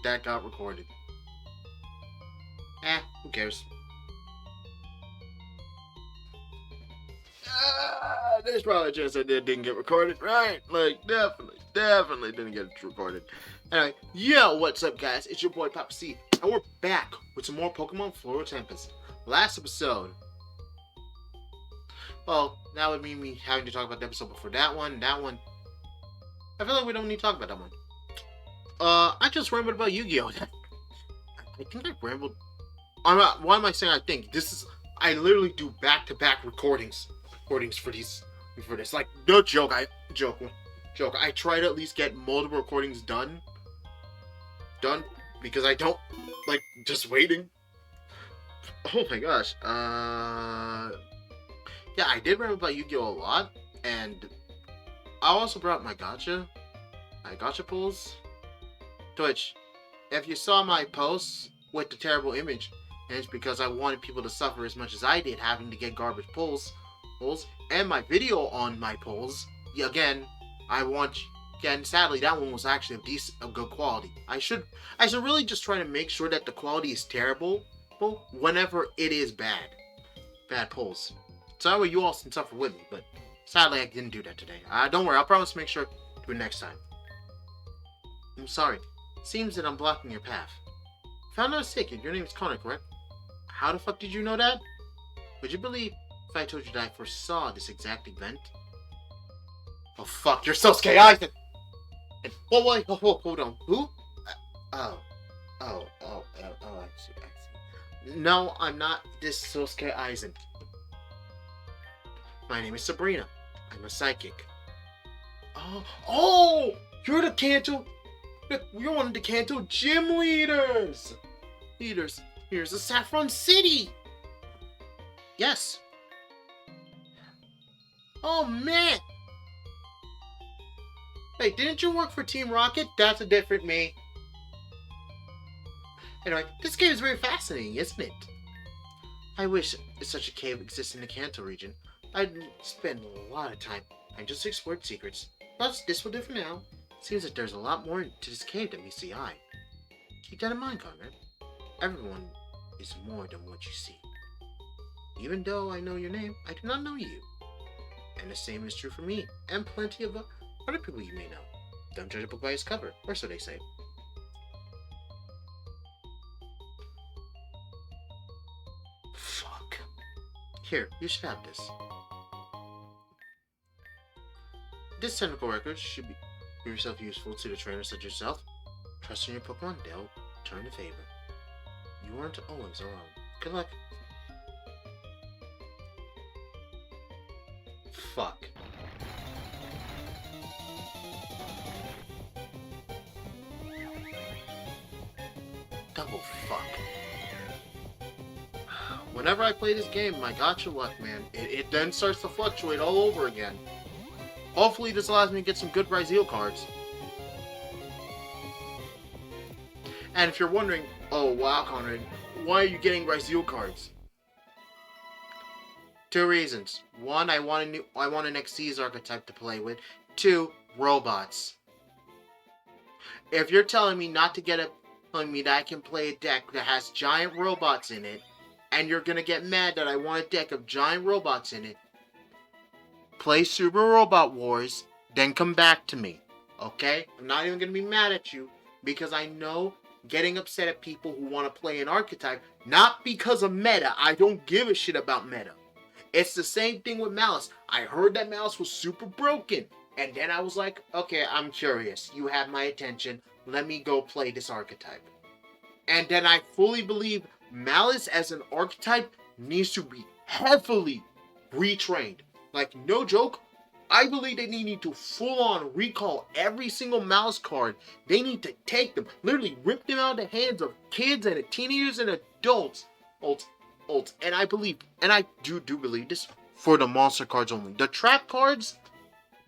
that got recorded. Who cares? There's probably a chance that it didn't get recorded, right? Like, definitely didn't get recorded. Anyway, yo, what's up, guys? It's your boy, Papa C, and we're back with some more Pokemon Floral Tempus. Last episode, well, that would mean me having to talk about the episode before that one. I feel like we don't need to talk about that one. I just rambled about Yu-Gi-Oh! I think I rambled. Why am I saying I think? I literally do back-to-back recordings for this. Like, no joke. Joke. I try to at least get multiple recordings done because I don't like just waiting. Oh my gosh. Yeah, I did ramble about Yu-Gi-Oh! A lot, and I also brought my gacha pulls. Twitch, if you saw my posts with the terrible image, and it's because I wanted people to suffer as much as I did having to get garbage pulls, and my video on my pulls. Again, sadly, that one was actually of good quality. I should really just try to make sure that the quality is terrible whenever it is bad pulls. So that way you all can suffer with me, but sadly I didn't do that today. Don't worry, I'll promise to make sure to do it next time. I'm sorry. Seems that I'm blocking your path. If I'm not mistaken, your name is Conrad, correct? How the fuck did you know that? Would you believe if I told you that I foresaw this exact event? Oh fuck, you're so scared, Isaac! And wait, hold on. Who? I see. No, I'm not this Sosuke Aizen. My name is Sabrina. I'm a psychic. Oh! You're the Kanto. You're one of the Kanto gym leaders. Here's the Saffron City. Yes. Oh man. Hey, didn't you work for Team Rocket? That's a different me. Anyway, this game is very fascinating, isn't it? I wish such a cave existed in the Kanto region. I'd spend a lot of time and just explored secrets. But this will do for now. Seems that there's a lot more to this cave than meets the eye. Keep that in mind, Conrad. Everyone is more than what you see. Even though I know your name, I do not know you. And the same is true for me, and plenty of other people you may know. Don't judge a book by its cover, or so they say. Fuck. Here, you should have this. This technical record should be yourself useful to the trainers such as yourself. Trust in your Pokemon, they'll turn in favor. You aren't always alone. Good luck. Fuck. Double fuck. Whenever I play this game, my gacha luck, man, it then starts to fluctuate all over again. Hopefully this allows me to get some good Brazil cards. And if you're wondering, oh wow, Conrad, why are you getting Brazil cards? Two reasons. One, I want an Xyz archetype to play with. Two, robots. If you're telling me that I can play a deck that has giant robots in it, and you're gonna get mad that I want a deck of giant robots in it, play Super Robot Wars, then come back to me. Okay? I'm not even gonna be mad at you, because I know getting upset at people who want to play an archetype, not because of meta. I don't give a shit about meta. It's the same thing with Malice. I heard that Malice was super broken, and then I was like, okay, I'm curious. You have my attention. Let me go play this archetype. And then I fully believe Malice as an archetype needs to be heavily retrained. Like, no joke, I believe they need to full-on recall every single Malice card. They need to take them, literally rip them out of the hands of kids and teenagers and adults. And I do believe this for the monster cards only. The trap cards,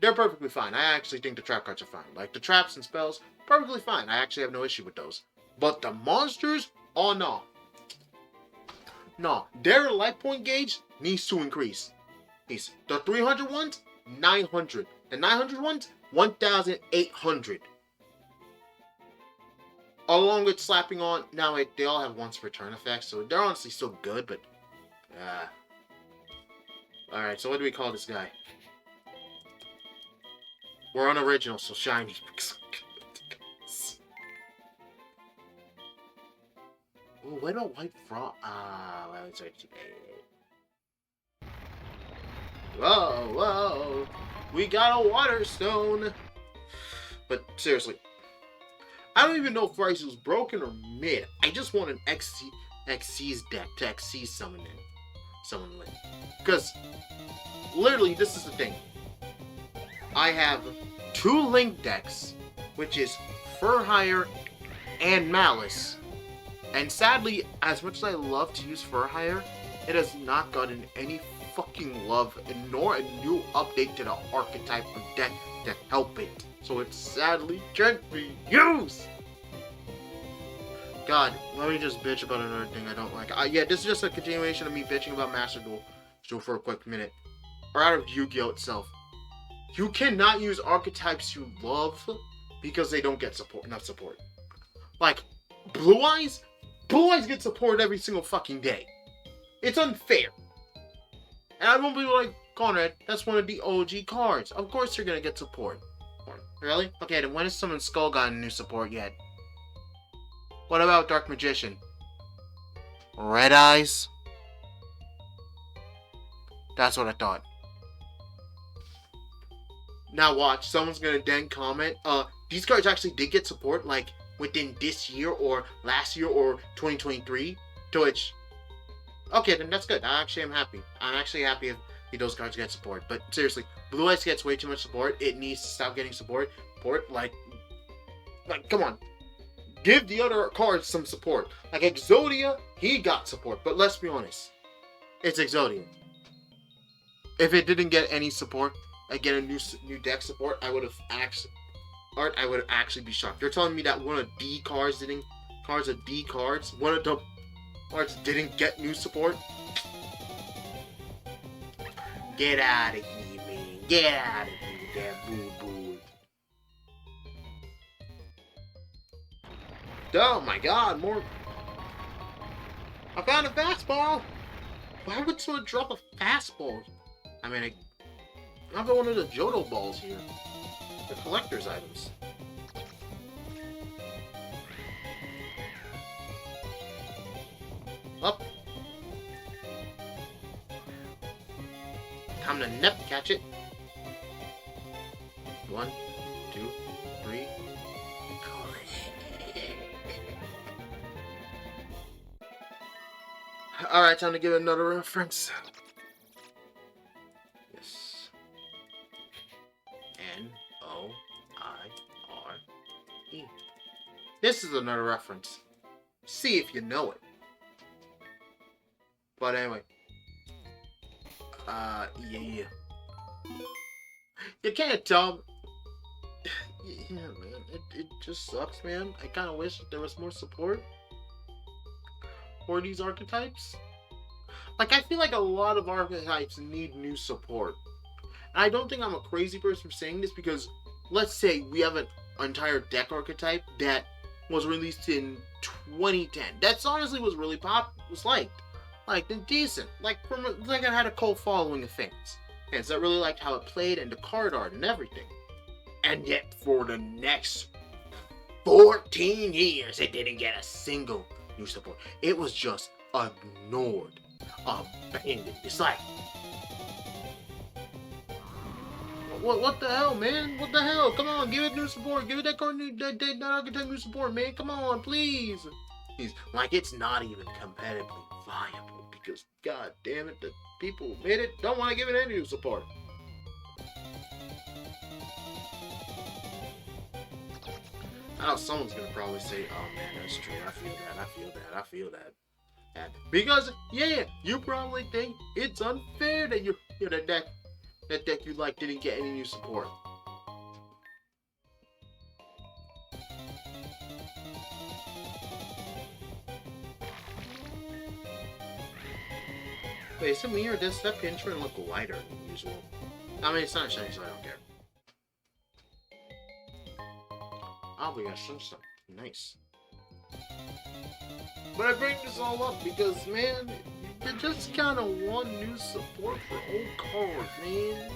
they're perfectly fine. I actually think the trap cards are fine. Like, the traps and spells, perfectly fine. I actually have no issue with those. But the monsters, oh no. No, their life point gauge needs to increase. The 300 ones, 900. The 900 ones, 1,800. along with slapping on. Now they all have once return effects, so they're honestly still good. But all right. So what do we call this guy? We're unoriginal, so shiny. Oh, what about white frog? Whoa, whoa. We got a water stone. But seriously, I don't even know if Rice was broken or mid. I just want an XC's deck to XC summon Link. Because, literally, this is the thing. I have 2 Link decks, which is Fur Hire and Malice. And sadly, as much as I love to use Fur Hire, it has not gotten any fucking love, nor a new update to the archetype of deck to help it. So it sadly can't be used! God, let me just bitch about another thing I don't like. Yeah, this is just a continuation of me bitching about Master Duel. So for a quick minute. Or out of Yu-Gi-Oh! Itself. You cannot use archetypes you love because they don't get enough support. Like, Blue Eyes? Blue Eyes get support every single fucking day. It's unfair. And I won't be like, Conrad, that's one of the OG cards. Of course you're gonna get support. Really? Okay, then when has Summon Skull gotten new support yet? What about Dark Magician? Red Eyes? That's what I thought. Now watch, someone's gonna then comment, these cards actually did get support, like, within this year, or last year, or 2023, to which, okay, then that's good. I actually am happy. I'm actually happy if those cards get support. But seriously, Blue Eyes gets way too much support. It needs to stop getting support. Like, come on. Give the other cards some support. Like Exodia, he got support. But let's be honest. It's Exodia. If it didn't get any support, get a new deck support, I would actually be shocked. You're telling me that one of D cards, one of the cards didn't get new support? Get out of here, man. Get out of here with that boo-boo. Oh my god, more. I found a fastball. Why would someone drop a fastball? I mean, I've got one of the Johto balls here. They're collector's items. Up. Time to nip catch it. 1, 2, 3. Alright, time to give another reference. Yes. N-O-I-R-E. This is another reference. See if you know it. But anyway. Yeah. You can't tell. Yeah, man. It just sucks, man. I kind of wish there was more support for these archetypes. Like, I feel like a lot of archetypes need new support. And I don't think I'm a crazy person for saying this, because let's say we have an entire deck archetype that was released in 2010. That honestly was really was liked and decent. Like it had a cult following of fans that really liked how it played and the card art and everything. And yet for the next 14 years, it didn't get a single new support. It was just ignored, abandoned. It's like, what the hell, man? What the hell? Come on, give it new support. Give it that card that archetype new support, man. Come on, please. Like, it's not even competitively viable because, god damn it, the people who made it don't want to give it any new support. I know someone's gonna probably say, oh man, that's true. I feel that. And because, yeah, you probably think it's unfair that that deck you like didn't get any new support. Wait, is it me or does that pin trying to look lighter than usual? I mean, it's not shiny, so I don't care. Oh, we got sunshine. Nice. But I bring this all up because, man, they just kind of want new support for old cards, man.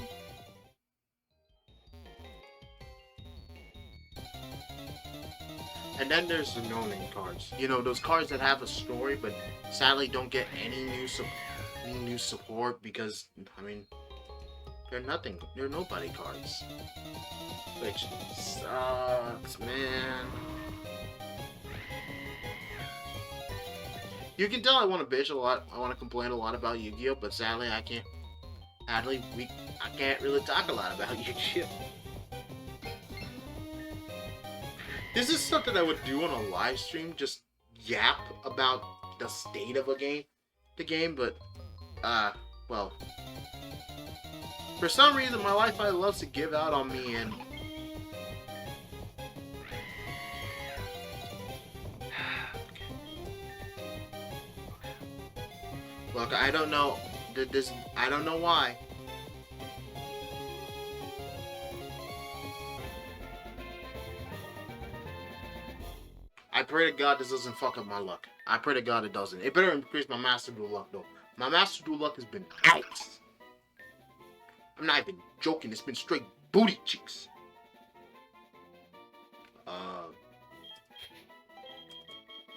And then there's the no-name cards. You know, those cards that have a story, but sadly don't get any new support because, I mean, they're nothing. They're nobody cards. Which sucks, man. You can tell I want to bitch a lot. I want to complain a lot about Yu-Gi-Oh, but sadly I can't. Sadly, I can't really talk a lot about Yu-Gi-Oh. This is something I would do on a live stream, just yap about the state of the game, but, well, for some reason my Wi-Fi loves to give out on me, and look, I don't know, I don't know why. I pray to God this doesn't fuck up my luck. I pray to God it doesn't. It better increase my Master Duel luck, though. My Master Duel luck has been out. I'm not even joking. It's been straight booty cheeks.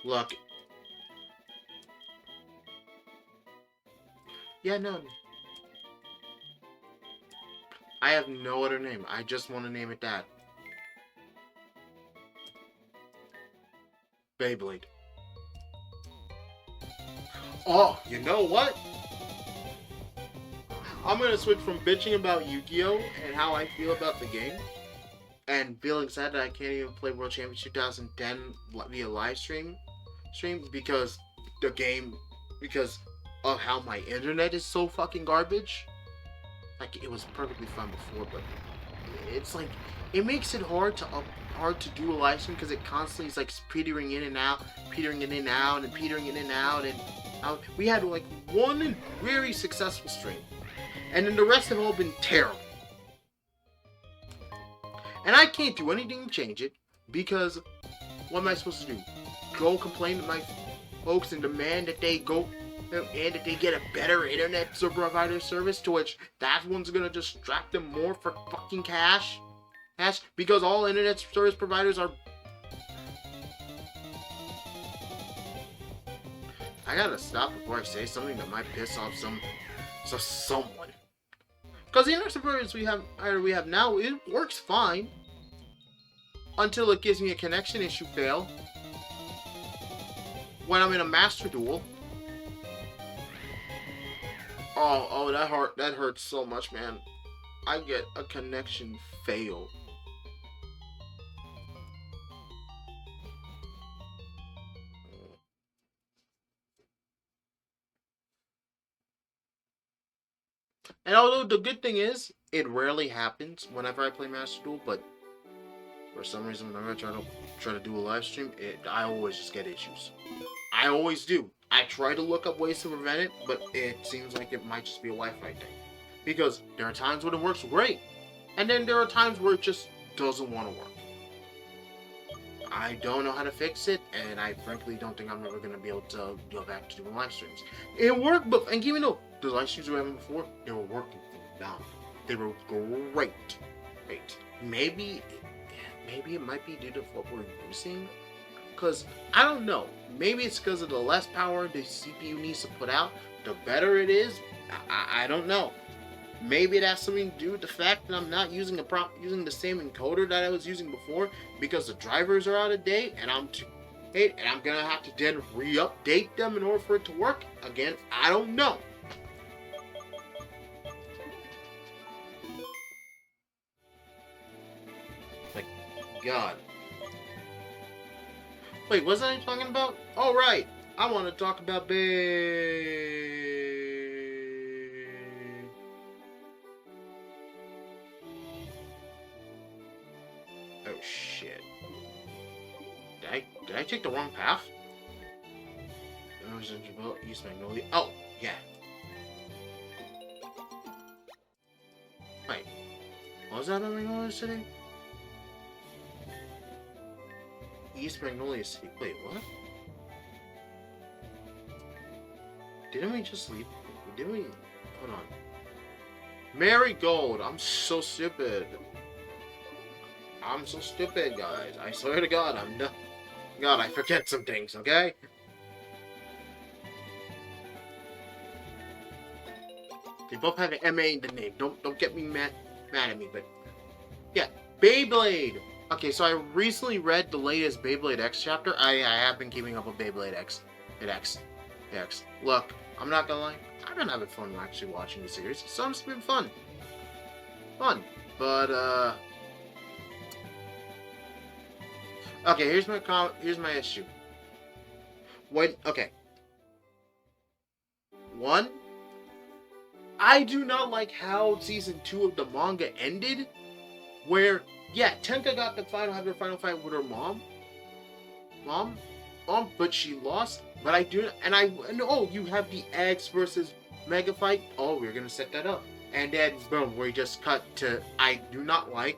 Look. Yeah, no. I have no other name. I just want to name it that. Beyblade. Oh, you know what? I'm gonna switch from bitching about Yu-Gi-Oh! And how I feel about the game, and feeling sad that I can't even play World Championship 2010 via live stream because of how my internet is so fucking garbage. Like, it was perfectly fine before, but it's like, it makes it hard to do a live stream because it constantly is like petering in and out, and we had like one very successful stream, and then the rest have all been terrible. And I can't do anything to change it because what am I supposed to do? Go complain to my folks and demand that they go and that they get a better internet provider service, to which that one's gonna just strap them more for fucking cash? Because all internet service providers are... I gotta stop before I say something that might piss off someone. Because the internet providers we have now, it works fine. Until it gives me a connection issue fail when I'm in a Master Duel. Oh, that hurts so much, man. I get a connection fail. And although the good thing is, it rarely happens whenever I play Master Duel, but for some reason, whenever I try to do a live stream, I always just get issues. I always do. I try to look up ways to prevent it, but it seems like it might just be a Wi-Fi thing. Because there are times when it works great, and then there are times where it just doesn't want to work. I don't know how to fix it, and I frankly don't think I'm ever going to be able to go back to doing live streams. It worked, but and even though the live streams we were having before, they were working down. They were great. Maybe it might be due to what we're using. Because, I don't know. Maybe it's because of the less power the CPU needs to put out. The better it is. I don't know. Maybe it has something to do with the fact that I'm not using the same encoder that I was using before, because the drivers are out of date, and I'm gonna have to then re-update them in order for it to work again. I don't know. Like, God. Wait, what was I talking about? Oh, right. I want to talk about Oh, shit. Did I take the wrong path? East Magnolia. Oh, yeah. Wait. Was that in Magnolia City? East Magnolia City. Wait, what? Didn't we just leave? Didn't we? Hold on. Marigold. I'm so stupid. I'm so stupid, guys. I swear to God, I'm not. God, I forget some things, okay? They both have an MA in the name. Don't get me mad at me, but yeah, Beyblade. Okay, so I recently read the latest Beyblade X chapter. I have been keeping up with Beyblade X. Look, I'm not gonna lie. I've been having fun actually watching the series. It's been fun. But okay, here's my issue. Okay. One, I do not like how season 2 of the manga ended, where yeah, Tenka got the her final fight with her mom, but she lost. But I know you have the X versus Mega fight. Oh, we're gonna set that up, and then boom, we just cut to. I do not like.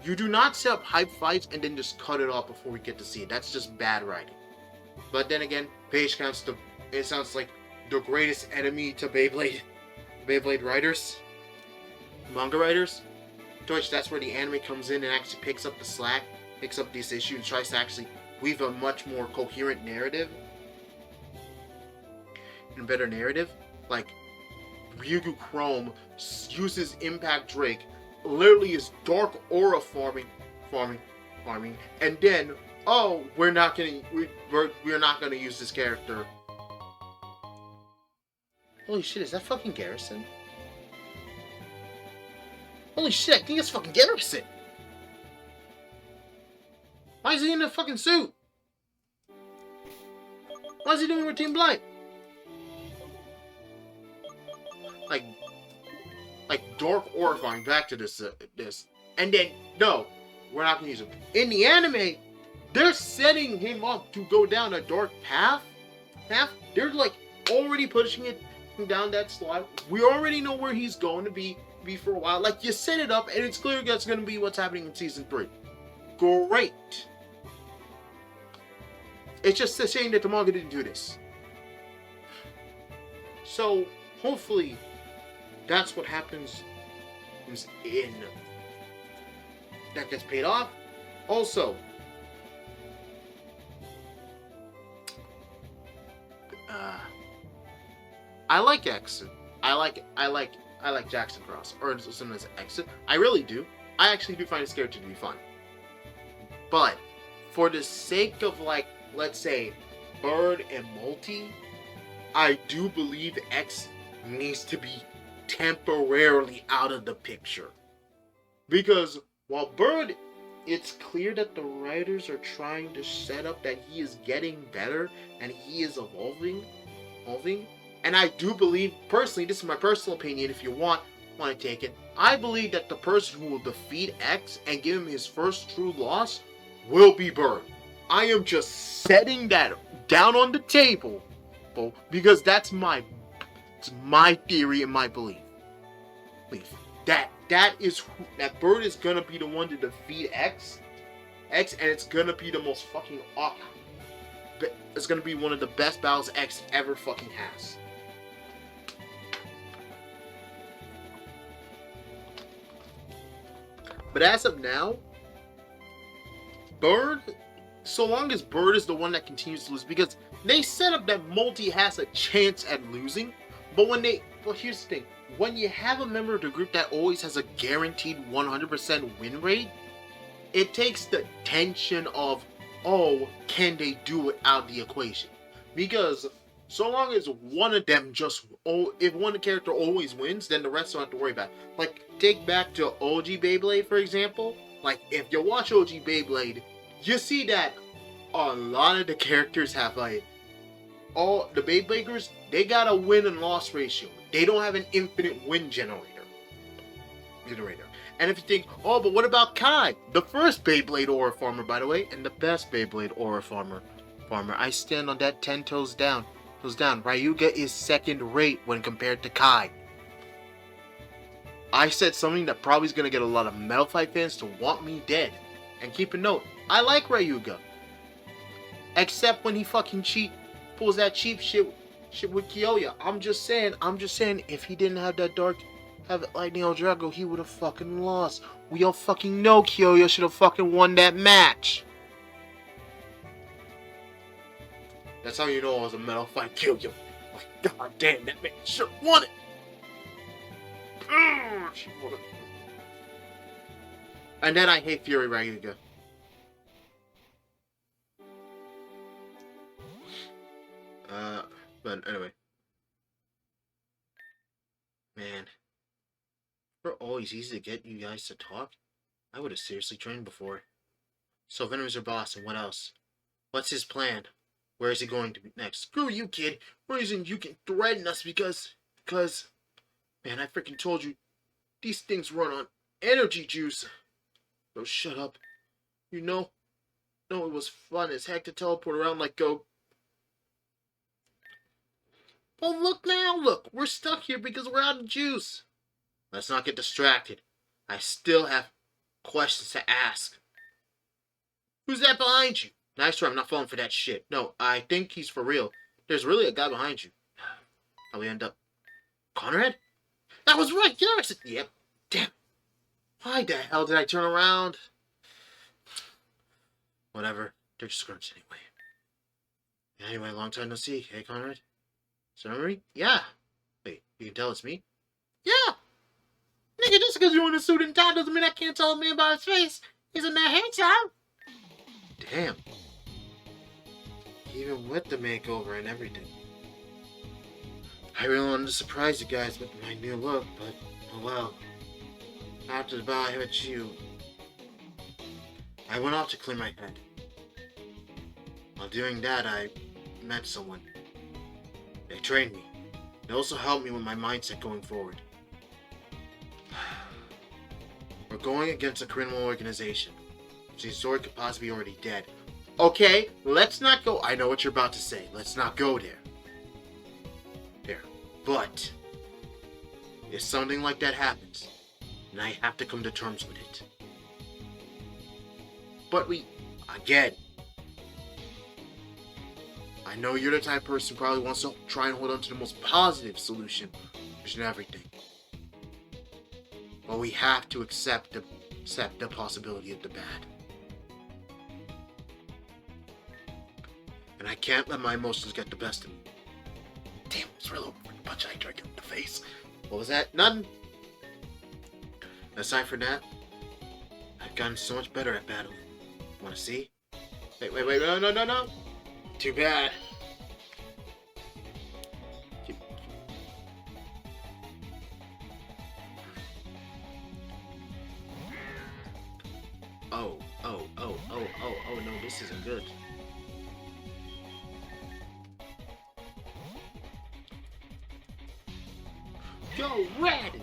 You do not set up hype fights and then just cut it off before we get to see it. That's just bad writing. But then again, Page counts it sounds like the greatest enemy to Beyblade writers, manga writers. To which that's where the anime comes in and actually picks up the slack, picks up this issue, and tries to actually weave a much more coherent narrative. And a better narrative. Like, Ryugu Chrome uses Impact Drake, literally is dark aura farming, and then, oh, we're not gonna use this character. Holy shit, is that fucking Garrison? Holy shit, I think it's fucking Garrison! Why is he in a fucking suit? Why is he doing routine blind? Like dark horrifying. Back to this, and then no, we're not gonna use him. In the anime, they're setting him up to go down a dark path. They're like already pushing it down that slide. We already know where he's going to be for a while. Like, you set it up, and it's clear that's going to be what's happening in season 3. Great. It's just a shame that the manga didn't do this. So, hopefully, that's what happens in... that gets paid off. Also, I like Exit. I like Jackson Cross, or something as Exit. I really do. I actually do find this character to be fun. But for the sake of, like, let's say, Bird and Multi, I do believe X needs to be temporarily out of the picture. Because while Bird, it's clear that the writers are trying to set up that he is getting better and he is evolving. And I do believe, personally, this is my personal opinion, if you want to take it, I believe that the person who will defeat X and give him his first true loss will be Bird. I am just setting that down on the table, because that's my theory and my belief. That Bird is gonna be the one to defeat X, and it's gonna be the most fucking awesome. It's gonna be one of the best battles X ever fucking has. But as of now, Bird, so long as Bird is the one that continues to lose, because they set up that Multi has a chance at losing, but here's the thing, when you have a member of the group that always has a guaranteed 100% win rate, it takes the tension of, oh, can they do it out of the equation? Because so long as one of them if one character always wins, then the rest don't have to worry about it. Like, take back to OG Beyblade, for example. Like, if you watch OG Beyblade, you see that a lot of the characters have, like, all the Beybladers, they got a win and loss ratio. They don't have an infinite win generator. And if you think, oh, but what about Kai? The first Beyblade Aura Farmer, by the way, and the best Beyblade Aura Farmer. I stand on that 10 toes down. Ryuga is second rate when compared to Kai. I said something that probably is going to get a lot of Metal Fight fans to want me dead. And keep a note, I like Ryuga. Except when he fucking pulls that cheap shit shit with Kyoya. I'm just saying, if he didn't have that have Lightning El Drago, he would have fucking lost. We all fucking know Kyoya should have fucking won that match. That's how you know it was a metal fight. Kyoya. God damn, that man should have won it. She won it. And then I hate Fury Raguga. But anyway. Man. For always easy to get you guys to talk, I would have seriously trained before. So Venom's your boss, and what else? What's his plan? Where is he going to be next? Screw you, kid. Reason you can threaten us because... Man, I freaking told you, these things run on energy juice. Bro, shut up. You know it was fun as heck to teleport around like Go. Well, look now, look. We're stuck here because we're out of juice. Let's not get distracted. I still have questions to ask. Who's that behind you? Nice try, I'm not falling for that shit. No, I think he's for real. There's really a guy behind you. How we end up? Conrad? That was right, Garrison! Yep. Damn. Why the hell did I turn around? Whatever. They're just grunts anyway. Anyway, long time no see. Hey, Conrad? Sorry? Yeah. Wait, you can tell it's me? Yeah! Nigga, just because you're in a suit and tie doesn't mean I can't tell a man by his face. Isn't that handsome? Damn. Even with the makeover and everything. I really wanted to surprise you guys with my new look, but oh well. After the battle I met you, I went off to clear my head. While doing that, I met someone. They trained me. They also helped me with my mindset going forward. We're going against a criminal organization. Since Sword could possibly be already dead. Okay, let's not go. I know what you're about to say. Let's not go there. There. But if something like that happens, then I have to come to terms with it. But again, I know you're the type of person who probably wants to try and hold on to the most positive solution and everything. But we have to accept the possibility of the bad. And I can't let my emotions get the best of me. Damn, it's real over a punch I drink in the face. What was that? None. Aside from that, I've gotten so much better at battling. Wanna see? Wait, no. Too bad. Oh, no, this isn't good. Go, Red!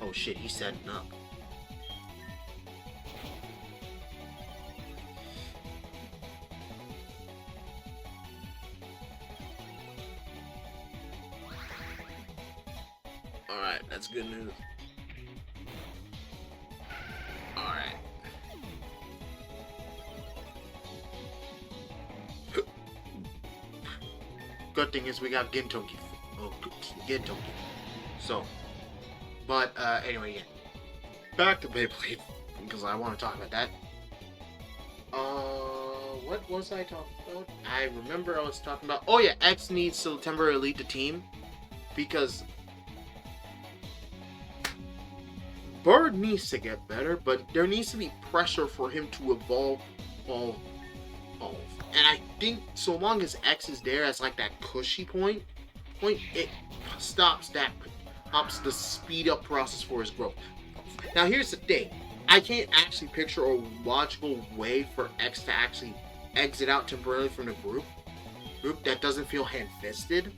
Oh shit, he's setting up. Alright, that's good news. Alright. Good thing is we got Gintoki. Oh, Gintoki. So, but anyway, yeah. Back to Beyblade, because I want to talk about that. What was I talking about? I remember I was talking about. Oh yeah, X needs to temporarily lead the team because Bird needs to get better, but there needs to be pressure for him to evolve. And I think so long as X is there as like that cushy point, it stops the speed up process for his growth. Now here's the thing. I can't actually picture a logical way for X to actually exit out temporarily from the group that doesn't feel hand-fisted.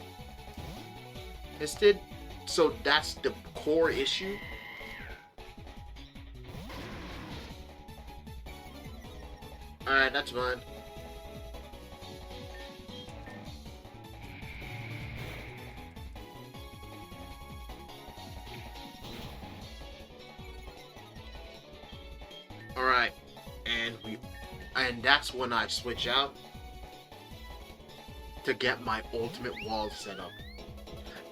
So that's the core issue. Alright, that's fine. Alright, and that's when I switch out. to get my ultimate wall set up.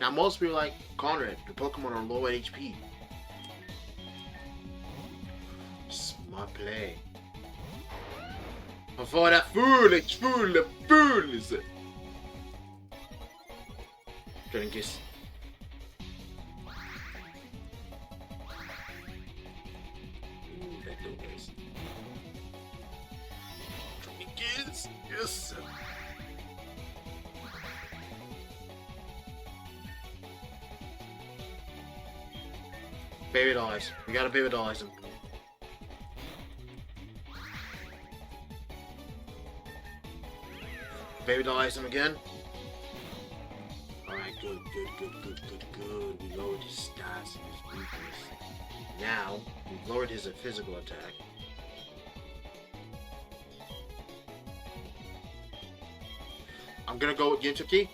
Now, most people are like, Conrad, your Pokemon are low at HP. Smart play. Before that foolish fools. Dragon Kiss. Dragon Kiss. Yes. Baby Dollies. We gotta Baby Dollies him. Baby Dollies him again. Alright, good. We lowered his stats and his weakness. Now, we've lowered his physical attack. I'm gonna go with Gintoki.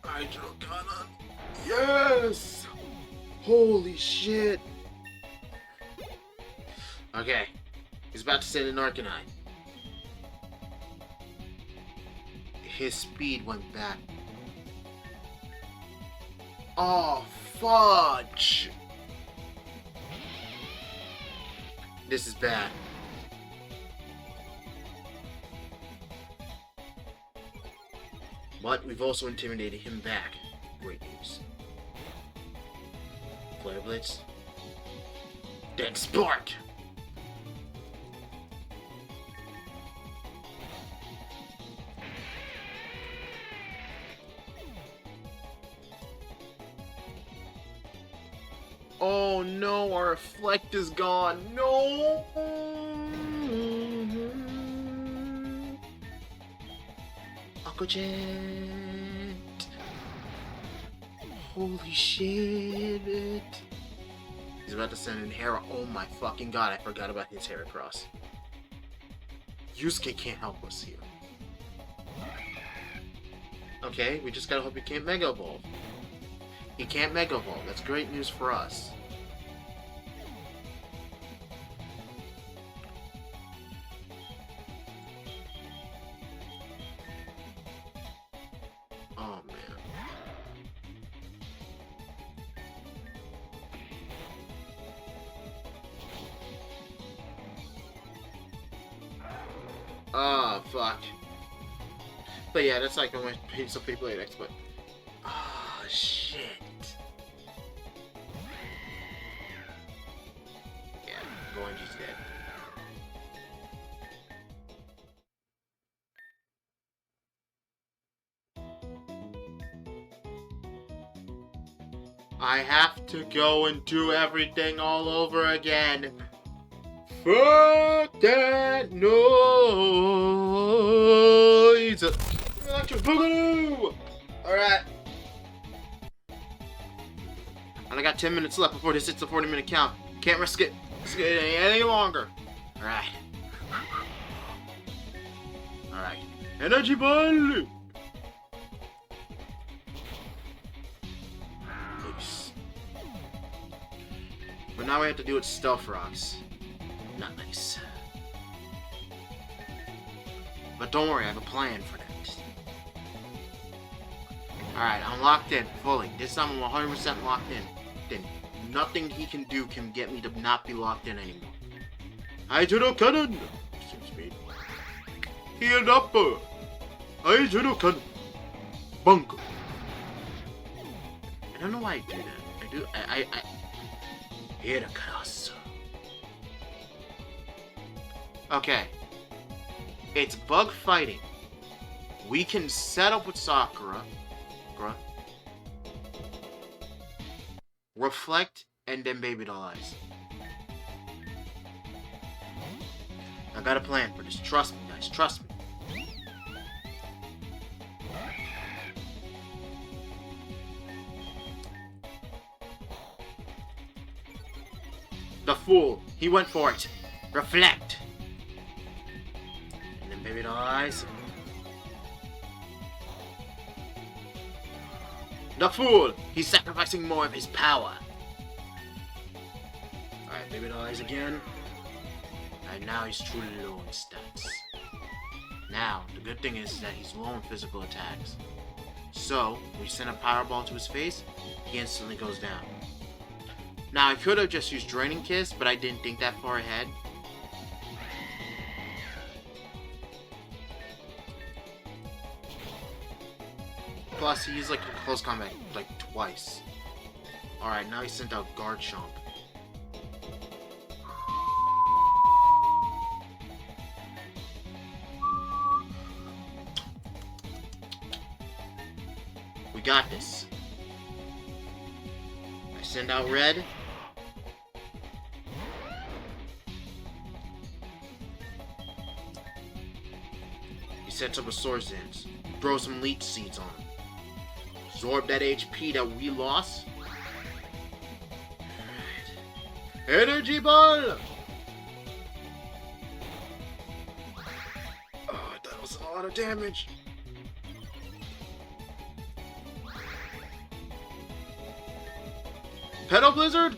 Hydrocannon. Yes! Holy shit! Okay. He's about to send an Arcanine. His speed went back. Oh, fudge! This is bad. But we've also intimidated him back. Great news. Flare Blitz. Dead Spark! Oh no, our Reflect is gone. No! Uncle Jet! Holy shit! He's about to send an Hera. Oh my fucking god, I forgot about his Heracross. Yusuke can't help us here. Okay, we just gotta hope he can't Mega Evolve. He can't Mega Evolve. That's great news for us. Oh man. Oh fuck. But yeah, that's like when we some people at X, but oh shit. Yeah, Goenji's dead. I have to go and do everything all over again. Fuck that noise! Electric Boogaloo! Alright. And I got 10 minutes left before this hits the 40-minute count. Can't risk it any longer. Alright. Alright. Energy Ball! Oops. But now we have to do it Stealth Rocks. Not nice. But don't worry, I have a plan for that. Alright, I'm locked in fully. This time I'm 100% locked in. Then nothing he can do can get me to not be locked in anymore. Hydro Cannon! Super speed. Heal up! Hydro Cannon! Bunker! I don't know why I do that. I Hit a cross. Okay. It's bug fighting. We can set up with Sakura. Reflect, and then Baby Doll Eyes. I got a plan for this. Trust me, guys. Trust me. The fool. He went for it. Reflect. And then Baby Doll Eyes. The fool! He's sacrificing more of his power. Alright, baby dies again. And now he's truly low in stats. Now, the good thing is that he's low in physical attacks. So, we send a powerball to his face, he instantly goes down. Now, I could have just used Draining Kiss, but I didn't think that far ahead. Plus, he used like close combat like twice. Alright, now he sent out Garchomp. We got this. I send out Red. He sets up a Swords Dance. Throw some Leech Seeds on him. Absorb that HP that we lost. Alright. Energy Ball! Oh, that was a lot of damage. Petal Blizzard?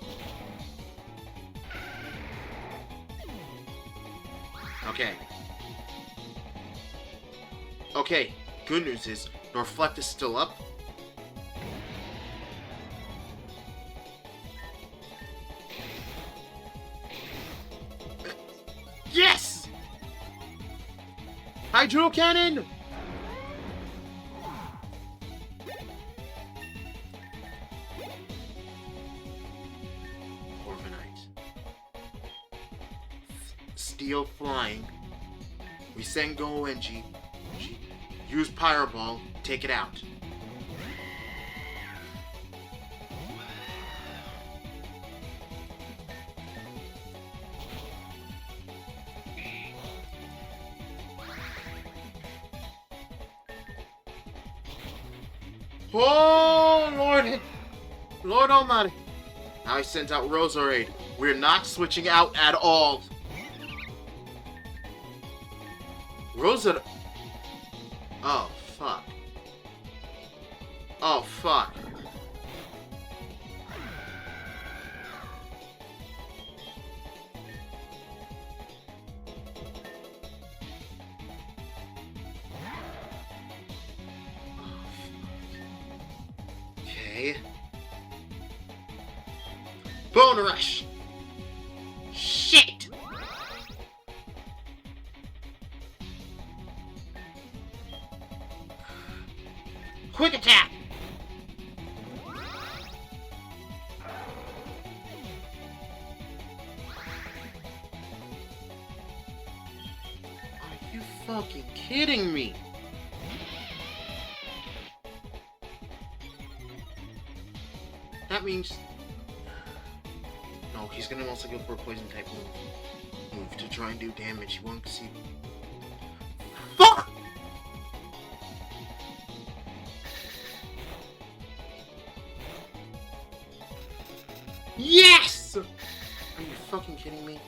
Okay. Okay, good news is, the Reflect is still up. Yes! Hydro Cannon! Steel Flying. We send Go NG. Use Pyro Ball. Take it out. Oh, Lord! Lord Almighty. Now he sends out Roserade. We're not switching out at all. Rosa. Oh, fuck. Oh, fuck. Okay. Bone Rush. Shit. Quick Attack. Are you fucking kidding me? That means... No, he's gonna also go for a poison type move to try and do damage. He won't see... Fuck! Yes! Are you fucking kidding me?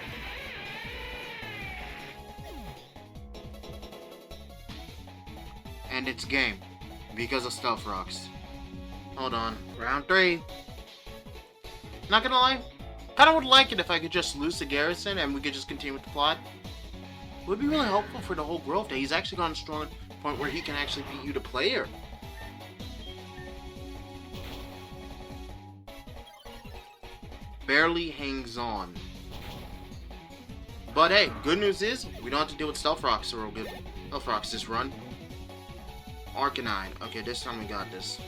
And it's game. Because of Stealth Rocks. Hold on. Round 3. Not gonna lie. Kinda would like it if I could just lose to Garrison and we could just continue with the plot. It would be really helpful for the whole growth that he's actually gotten strong to the point where he can actually beat you the player. Barely hangs on. But hey, good news is, we don't have to deal with Stealth Rocks or we'll get Stealth Rocks this run. Arcanine. Okay, this time we got this.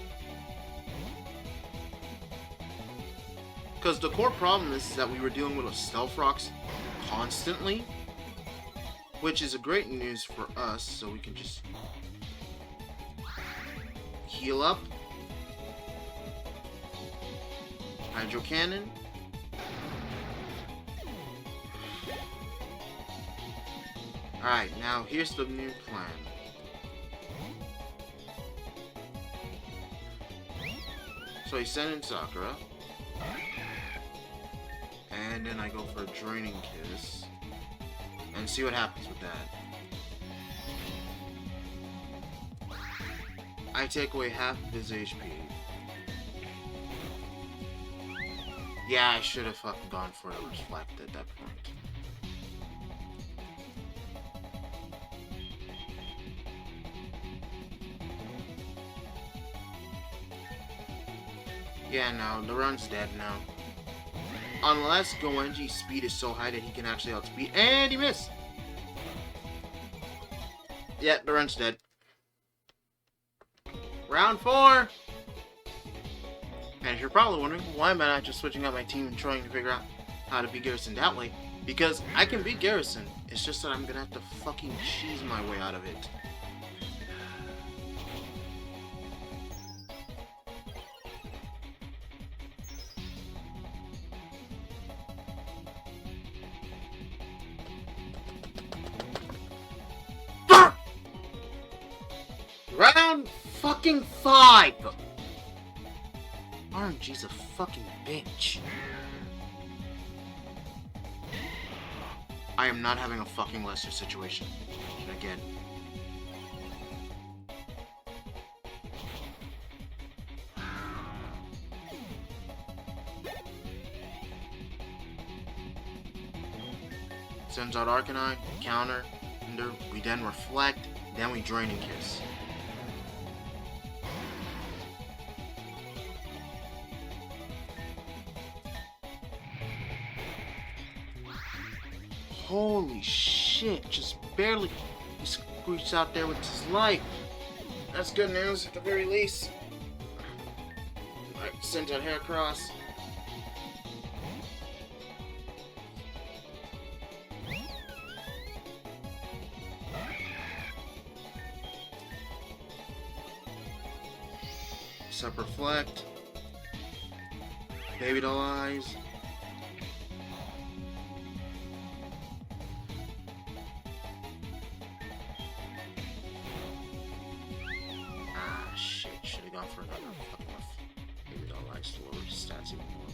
Because the core problem is that we were dealing with Stealth Rocks constantly. Which is a great news for us, so we can just heal up. Hydro Cannon. Alright, now here's the new plan. So he's sending Sakura. And then I go for a Draining Kiss. And see what happens with that. I take away half of his HP. Yeah, I should have fucking gone for a reflect at that point. Yeah, no, the run's dead now. Unless Goenji's speed is so high that he can actually outspeed. And he missed! Yeah, the run's dead. Round 4! And if you're probably wondering, why am I not just switching out my team and trying to figure out how to beat Garrison that way? Because I can beat Garrison. It's just that I'm gonna have to fucking cheese my way out of it. Round fucking 5! RNG's a fucking bitch. I am not having a fucking Lester situation. Again. Sends out Arcanine, counter, we then reflect, then we Draining Kiss. Holy shit, just barely he squeaks out there with his life. That's good news at the very least. Alright, sends out Heracross. Sup reflect. Baby doll eyes. Ah shit, should have gone for another fucking baby doll eyes to lower his stats even more.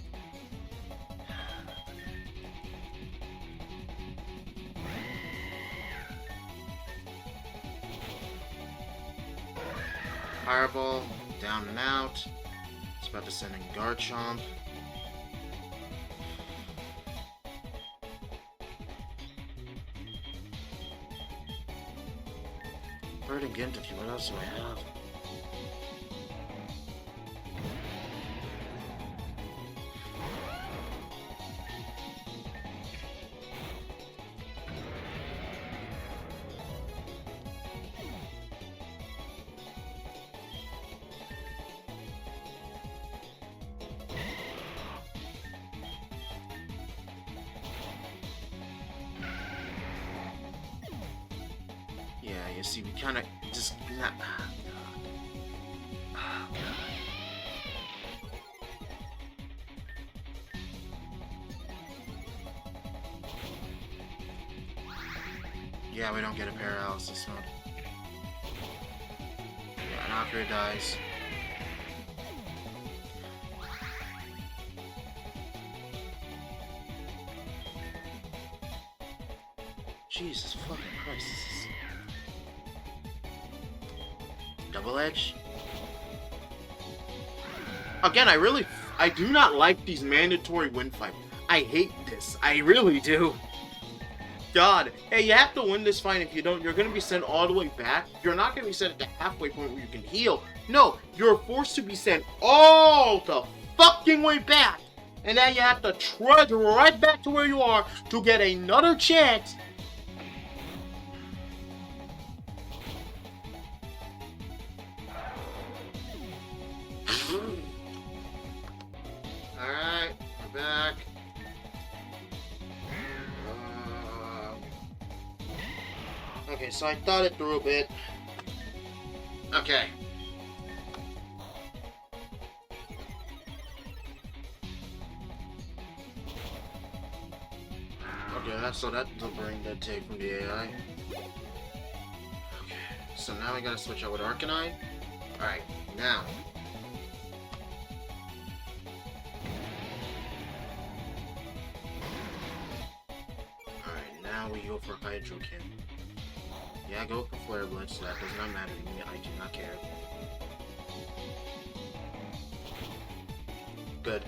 Fireball, down and out. It's about to send in Garchomp. Bird and Gintoki, what else do I have? Yeah, you see, we kind of just not. Yeah, we don't get a paralysis mode. Yeah, Knocker dies. Jesus fucking Christ, this is... Double Edge? Again, I do not like these mandatory win fights. I hate this. I really do. God. Hey, you have to win this fight. If you don't, you're going to be sent all the way back. You're not going to be sent at the halfway point where you can heal. No, you're forced to be sent all the fucking way back. And then you have to trudge right back to where you are to get another chance. Alright, we're back. Okay, so I thought it through a bit. Okay. Okay, so that's the brain dead take from the AI. Okay, so now we gotta switch out with Arcanine. Alright, now. Alright, now we go for Hydrokin. Yeah, go for Flare Blitz, that does not matter to me, I do not care. Good.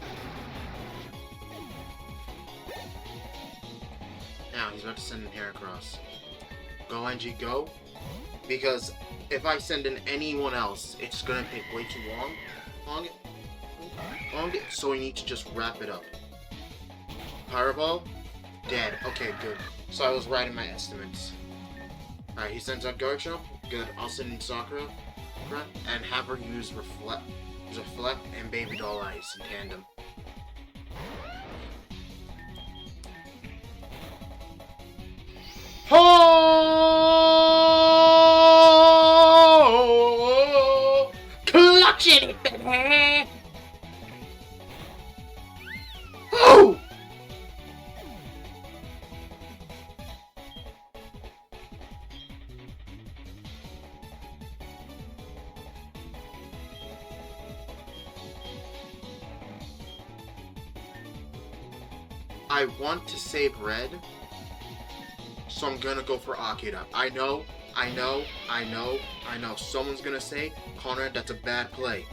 about to send in Heracross. Go, NG, go. Because if I send in anyone else, it's gonna take way too long. So we need to just wrap it up. Fireball, dead. Okay, good. So I was right in my estimates. Alright, he sends out Garchomp. Good. I'll send in Sakura and have her use Reflect and Baby Doll Ice in tandem. Oh! Clutch it, baby! Oh! I want to save red, so I'm gonna go for Akira. I know. Someone's gonna say, Conrad, that's a bad play.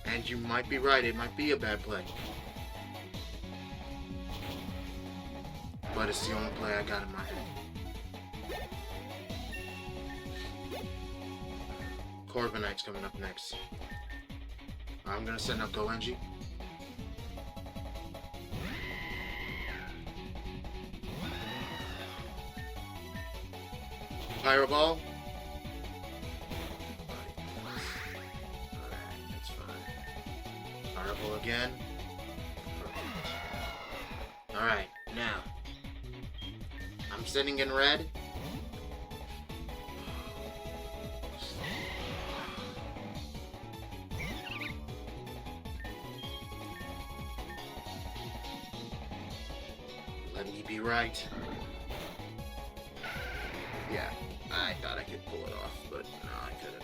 And you might be right, it might be a bad play. But it's the only play I got in my head. Corviknight's coming up next. I'm gonna send up Goenji. Pyro Ball. Alright, that's fine. Pyro Ball again. Alright, now. I'm sending in red. Let me be right. Yeah, I thought I could pull it off, but no, I couldn't.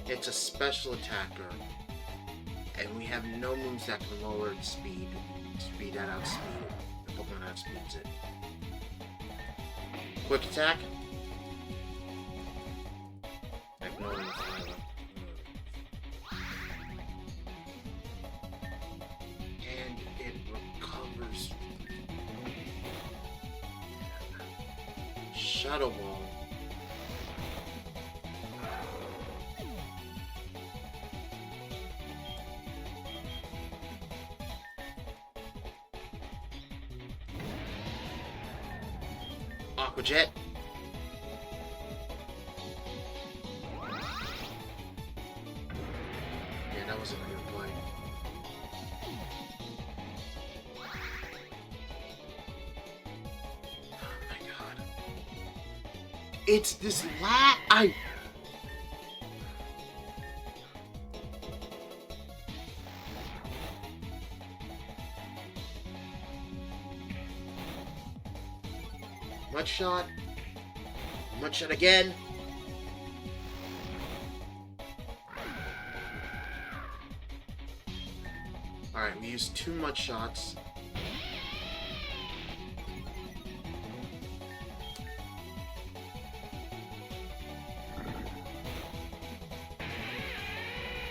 It's a special attacker, and we have no moves that can lower its speed. Speed that outspeed it. The Pokemon outspeeds it. Quick attack. Ignoring the fire. And it recovers. Shadow Ball. Aqua Jet. Yeah, that wasn't a good play. Oh my god. It's this Mud Shot. Mud Shot again. Alright, we used 2 Mud Shots.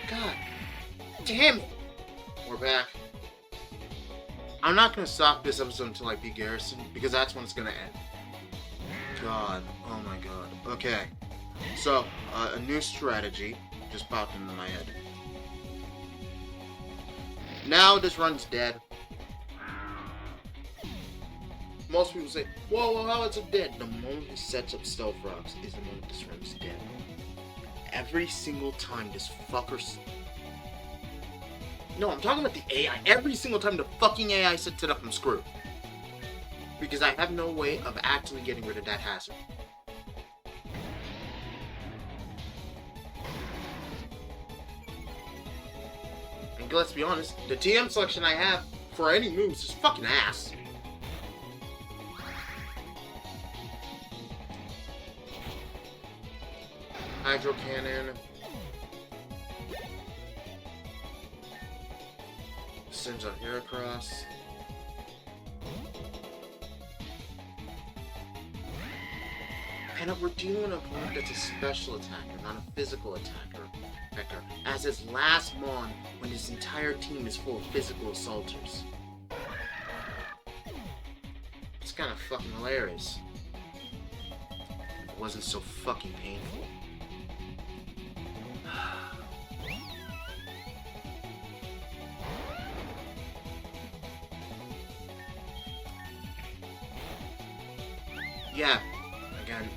God damn it! We're back. I'm not gonna stop this episode until I beat Garrison, because that's when it's gonna end. God, oh my god. Okay, so a new strategy just popped into my head. Now this run's dead. Most people say, whoa, how is it dead? The moment he sets up Stealth Rocks is the moment this run's dead. Every single time this fucker's... No, I'm talking about the AI. Every single time the fucking AI sets it up, I'm screwed. Because I have no way of actually getting rid of that hazard. And let's be honest, the TM selection I have for any moves is fucking ass. Hydro Cannon. Sends out Heracross. And we're dealing with an opponent that's a special attacker, not a physical attacker. Pecker as his last Mon when his entire team is full of physical assaulters. It's kind of fucking hilarious. If it wasn't so fucking painful. Yeah, again.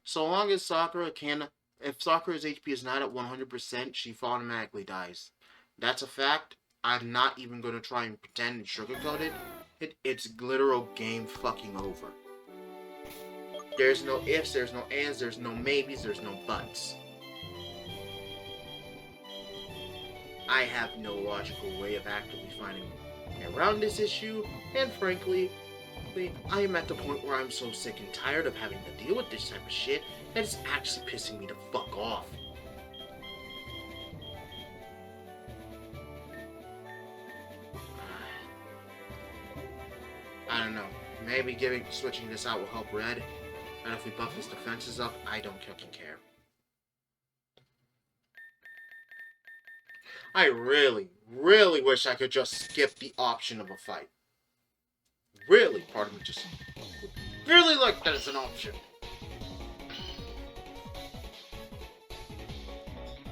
So long as Sakura if Sakura's HP is not at 100%, she automatically dies. That's a fact. I'm not even going to try and pretend and sugarcoat it. It's literal game fucking over. There's no ifs, there's no ands, there's no maybes, there's no buts. I have no logical way of actively finding around this issue, and frankly, I am at the point where I'm so sick and tired of having to deal with this type of shit that it's actually pissing me the fuck off. I don't know. Maybe switching this out will help Red, and if we buff his defenses up, I don't fucking care. I really, really wish I could just skip the option of a fight. Really, part of me just would really like that as an option.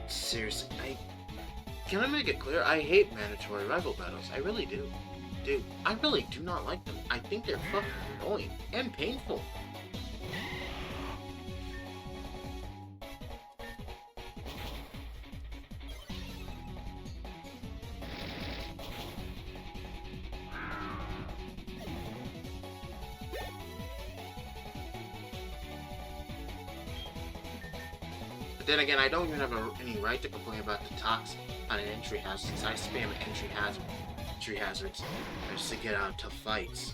Seriously, can I make it clear? I hate mandatory rival battles. I really do. Dude, I really do not like them. I think they're fucking annoying and painful. Then again, I don't even have any right to complain about the toxic on an entry hazard since I spam entry hazards just to get out of tough fights.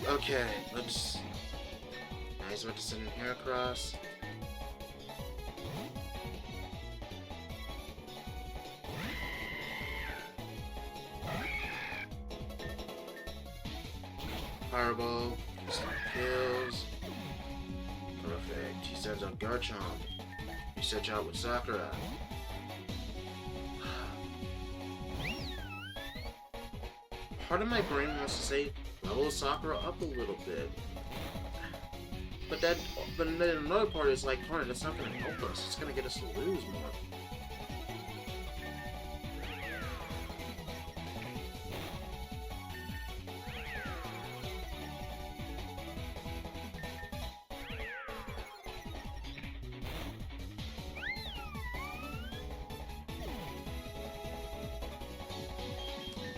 Okay, let's. Nice about to send him here across. Fireball, some kills. Perfect. He sends out Garchomp. He sets out with Sakura. Part of my brain wants to say, level Sakura up a little bit. But then another part is like, Conrad, that's not going to help us. It's going to get us to lose more.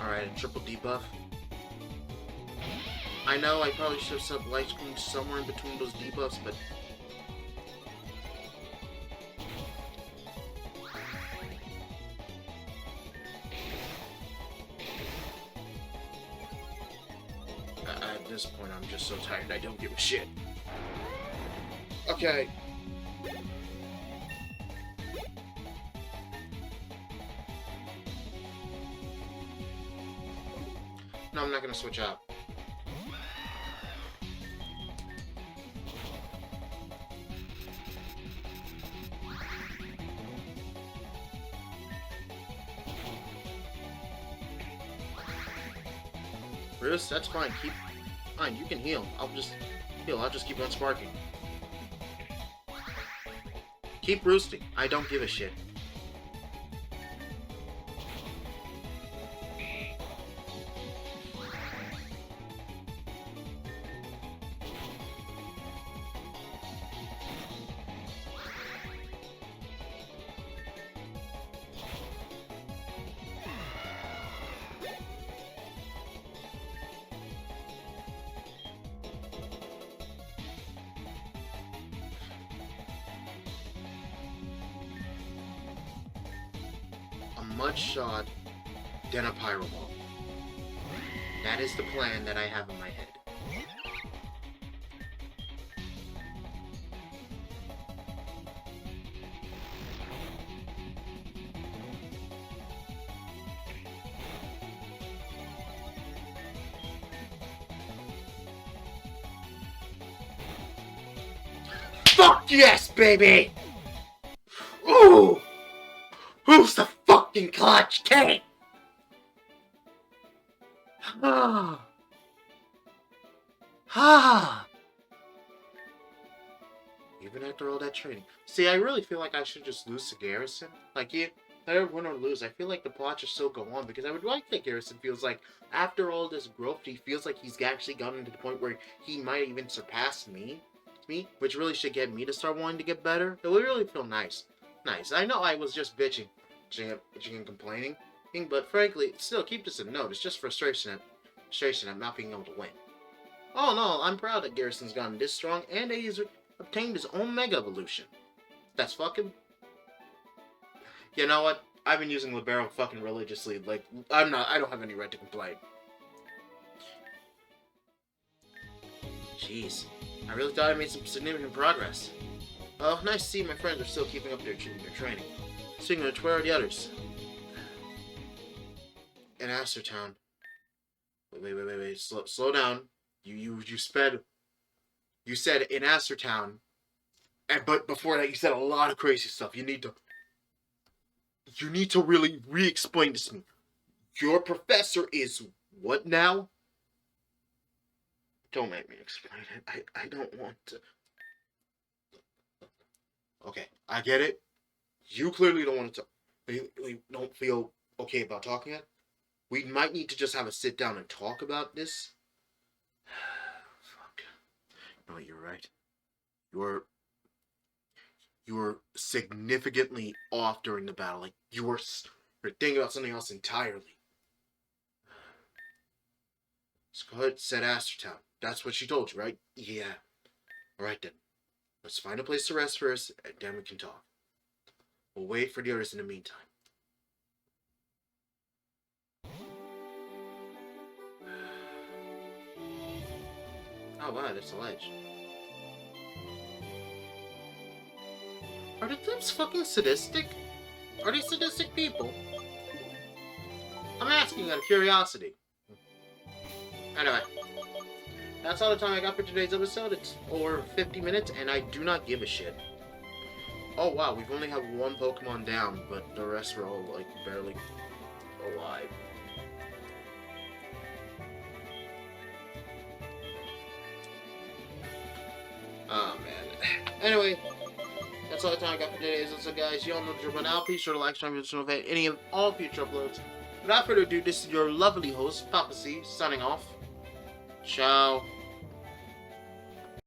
Alright, a triple debuff. I know I probably should have set light screen somewhere in between those debuffs, but at this point I'm just so tired I don't give a shit. Okay. No, I'm not gonna switch out. Bruce, that's fine. Fine, you can heal. I'll just keep on sparking. Keep roosting. I don't give a shit. Mud shot, then a pyro ball. That is the plan that I have in my head. Fuck yes, baby! Ooh! Who's the fucking clutch king? Ah. Ah. Even after all that training. See, I really feel like I should just lose to Garrison. Like, whether win or lose, I feel like the plot should still go on because I would like that Garrison feels like after all this growth, he feels like he's actually gotten to the point where he might even surpass me, which really should get me to start wanting to get better. It would really feel nice. Nice. I know I was just bitching and complaining, but frankly, still keep this in note. It's just frustration at not being able to win. Oh no, I'm proud that Garrison's gotten this strong and that he's obtained his own Mega Evolution. That's fucking... You know what? I've been using Libero fucking religiously. Like, I don't have any right to complain. Jeez. I really thought I made some significant progress. Oh, nice to see my friends are still keeping up their training. Speaking of, where are the others? In Astertown. Wait. Slow down. You sped... You said in Astertown, but before that you said a lot of crazy stuff. You need to really re-explain this to me. Your professor is what now? Don't make me explain it. I don't want to. Okay, I get it. You clearly don't want to talk. You don't feel okay about talking it. We might need to just have a sit down and talk about this. Fuck. No, you're right. You were significantly off during the battle. Like, you were thinking about something else entirely. Scott said Astertown. That's what she told you, right? Yeah. Alright then. Let's find a place to rest first, and then we can talk. We'll wait for the others in the meantime. Oh wow, there's a ledge. Are the Clips fucking sadistic? Are they sadistic people? I'm asking out of curiosity. Anyway, that's all the time I got for today's episode. It's over 50 minutes, and I do not give a shit. Oh wow, we've only had one Pokemon down, but the rest were all, like, barely alive. Oh man. Anyway, that's all the time I got for today's episode, guys. You all know the drill by now. Be sure to like, subscribe, and notify any of all future uploads. Without further ado, this is your lovely host, Papa C, signing off. Ciao.